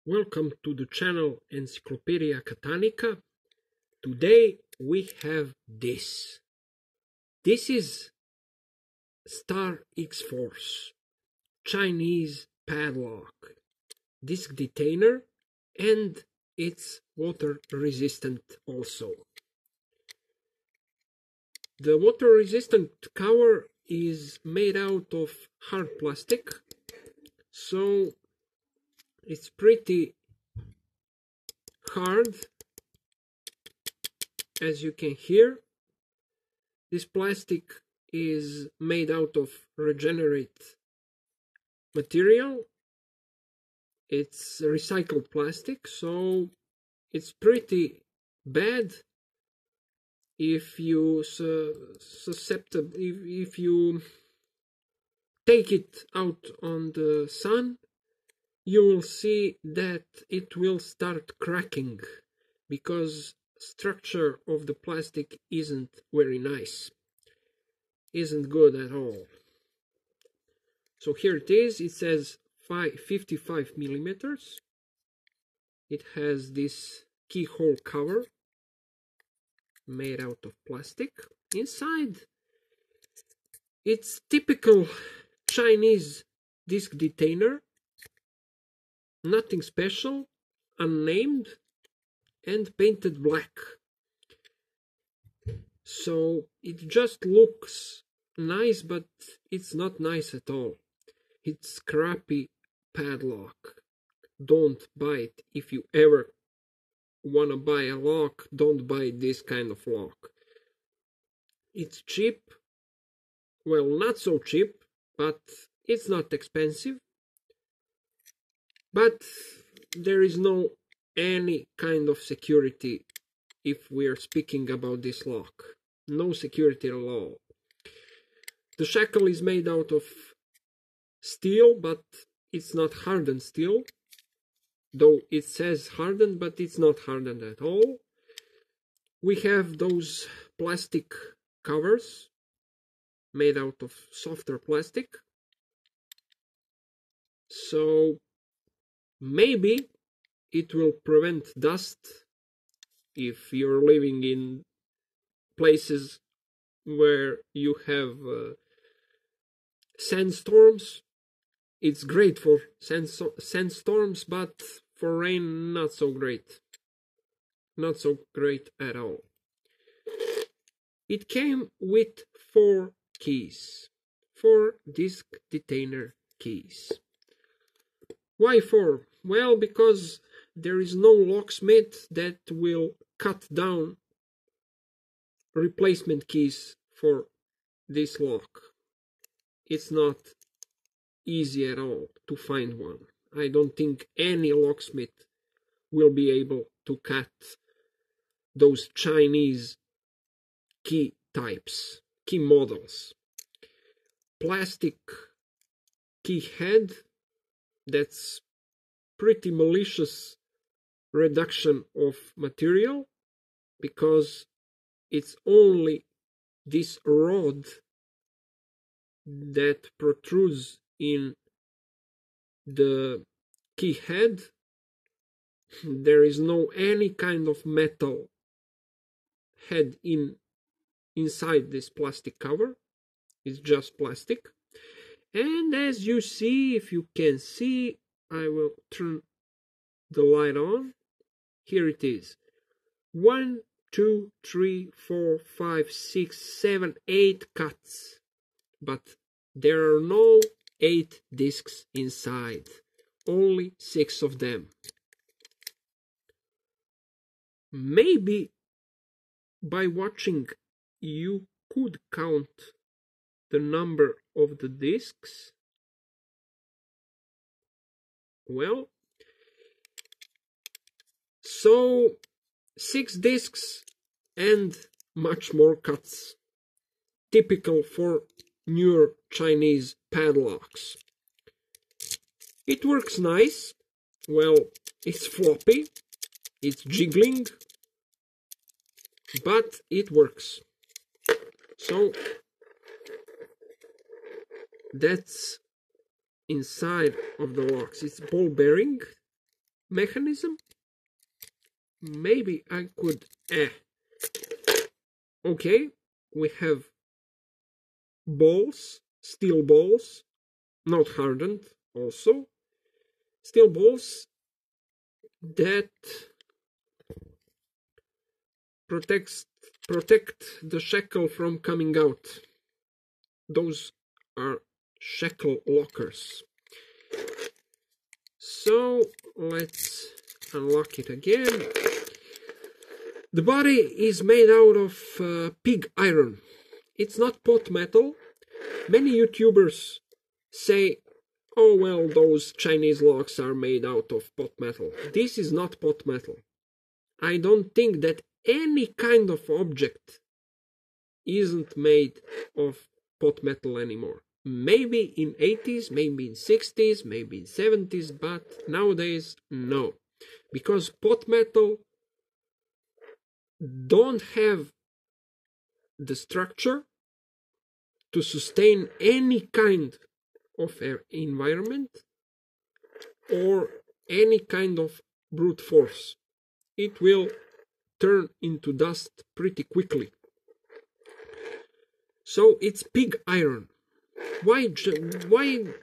Welcome to the channel Encyclopedia Catanica. Today we have this. This is Star X-Force Chinese padlock disc detainer, and it's water resistant also. The water resistant cover is made out of hard plastic, so it's pretty hard, as you can hear. This plastic is made out of regenerate material. It's recycled plastic, so it's pretty bad if you if you take it out on the sun. You will see that it will start cracking because structure of the plastic isn't very nice, isn't good at all. So here it is. It says 55 millimeters. It has this keyhole cover made out of plastic. Inside, it's typical Chinese disc detainer. Nothing special, unnamed, and painted black. So it just looks nice, but it's not nice at all. It's crappy padlock. Don't buy it. If you ever wanna buy a lock, don't buy this kind of lock. It's cheap. Well, not so cheap, but it's not expensive. But there is no any kind of security if we're speaking about this lock. No security at all. The shackle is made out of steel, but it's not hardened steel. Though it says hardened, but it's not hardened at all. We have those plastic covers made out of softer plastic. So maybe it will prevent dust if you're living in places where you have sandstorms. It's great for sandstorms, but for rain, not so great. Not so great at all. It came with 4 keys. 4 disc detainer keys. Why 4? Well, because there is no locksmith that will cut down replacement keys for this lock. It's not easy at all to find one. I don't think any locksmith will be able to cut those Chinese key types, key models. Plastic key head, that's pretty malicious reduction of material, because it's only this rod that protrudes in the key head. There is no any kind of metal head inside this plastic cover. It's just plastic. And as you see, if you can see, I will turn the light on. Here it is. 1, 2, 3, 4, 5, 6, 7, 8 cuts. But there are no 8 discs inside. Only 6 of them. Maybe by watching you could count the number of the discs. Well, so 6 discs and much more cuts. Typical for newer Chinese padlocks. It works nice. Well, it's floppy, it's jiggling, but it works. So that's inside of the locks. It's ball bearing. mechanism. Maybe I could... Okay, we have balls, steel balls, not hardened also. Steel balls that protect the shackle from coming out. Those are shackle lockers. So let's unlock it again. The body is made out of pig iron. It's not pot metal. Many YouTubers say, oh well, those Chinese locks are made out of pot metal. This is not pot metal. I don't think that any kind of object isn't made of pot metal anymore. Maybe in 80s, maybe in 60s, maybe in 70s, but nowadays, no. Because pot metal don't have the structure to sustain any kind of environment or any kind of brute force. It will turn into dust pretty quickly. So it's pig iron. Why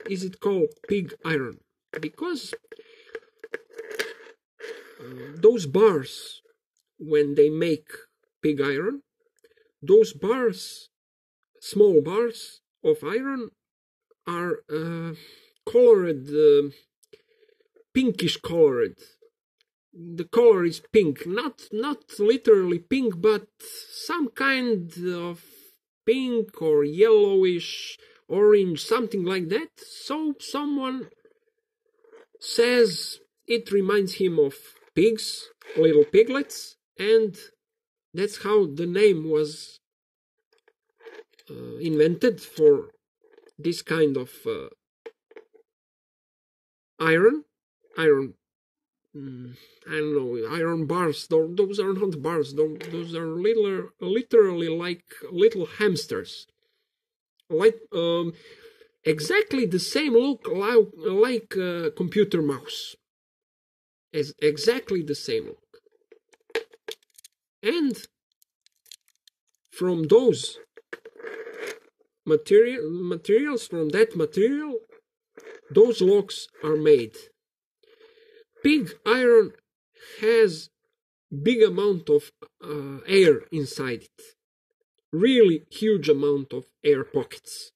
is it called pig iron? Because those bars, when they make pig iron, those bars, small bars of iron, are colored, pinkish colored. The color is pink, not literally pink, but some kind of pink or yellowish, orange, something like that. So someone says it reminds him of pigs, little piglets, and that's how the name was invented for this kind of iron. I don't know, iron bars. Those are not bars. Those are literally like little hamsters. Like exactly the same look like a computer mouse. Exactly the same look. And from those materials, from that material, those locks are made. Pig iron has big amount of air inside it. Really huge amount of air pockets.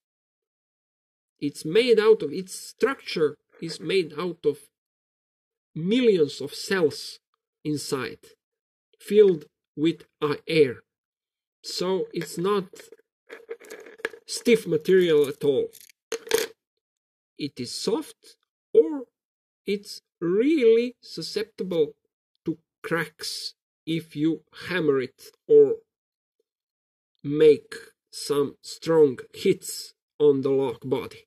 It's made out of, its structure is made out of millions of cells inside, filled with air. So it's not stiff material at all. It is soft, or it's really susceptible to cracks if you hammer it or make some strong hits on the lock body.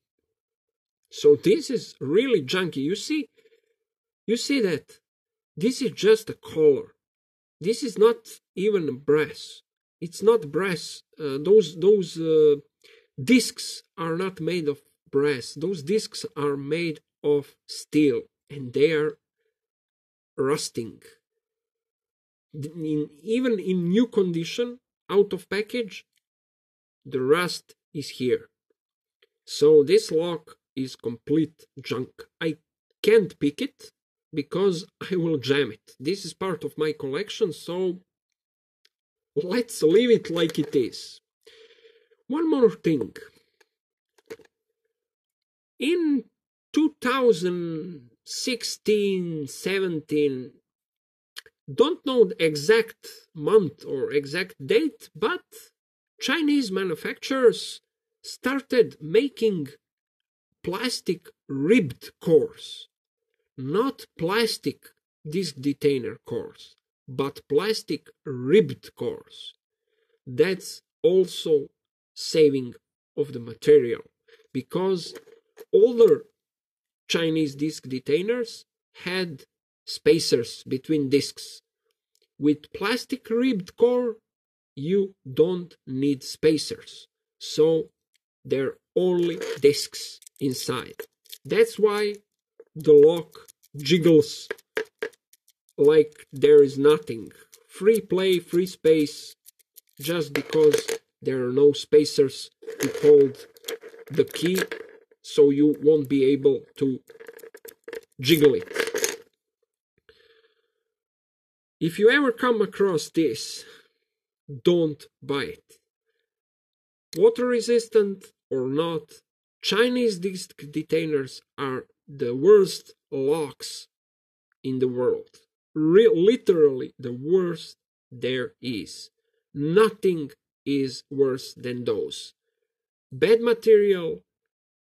So this is really junky. You see that this is just a color. This is not even brass. It's not brass. Those discs are not made of brass. Those discs are made of steel, and they are rusting. Even in new condition, out of package, the rust is here. So this lock is complete junk. I can't pick it because I will jam it. This is part of my collection, so let's leave it like it is. One more thing. In 2016, 17, don't know the exact month or exact date, but Chinese manufacturers started making plastic ribbed cores. Not plastic disc detainer cores, but plastic ribbed cores. That's also saving of the material, because older Chinese disc detainers had spacers between discs. With plastic ribbed core, you don't need spacers, so they're only discs inside. That's why the lock jiggles like there is nothing. Free play, free space, just because there are no spacers to hold the key, so you won't be able to jiggle it. If you ever come across this, don't buy it. Water resistant or not, Chinese disc detainers are the worst locks in the world. Literally the worst there is. Nothing is worse than those. Bad material,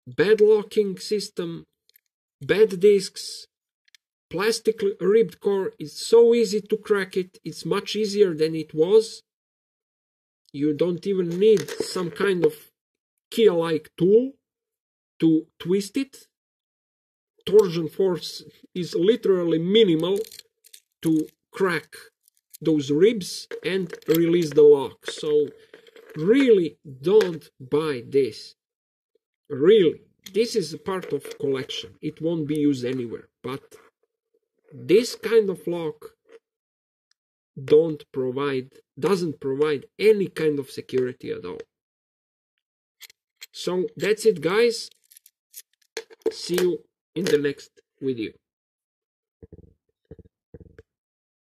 bad locking system, bad discs, plastic ribbed core. It's so easy to crack it. It's much easier than it was. You don't even need some kind of key-like tool to twist it. Torsion force is literally minimal to crack those ribs and release the lock. So really don't buy this. Really, this is a part of collection. It won't be used anywhere. But this kind of lock doesn't provide any kind of security at all. So that's it, guys. See you in the next video.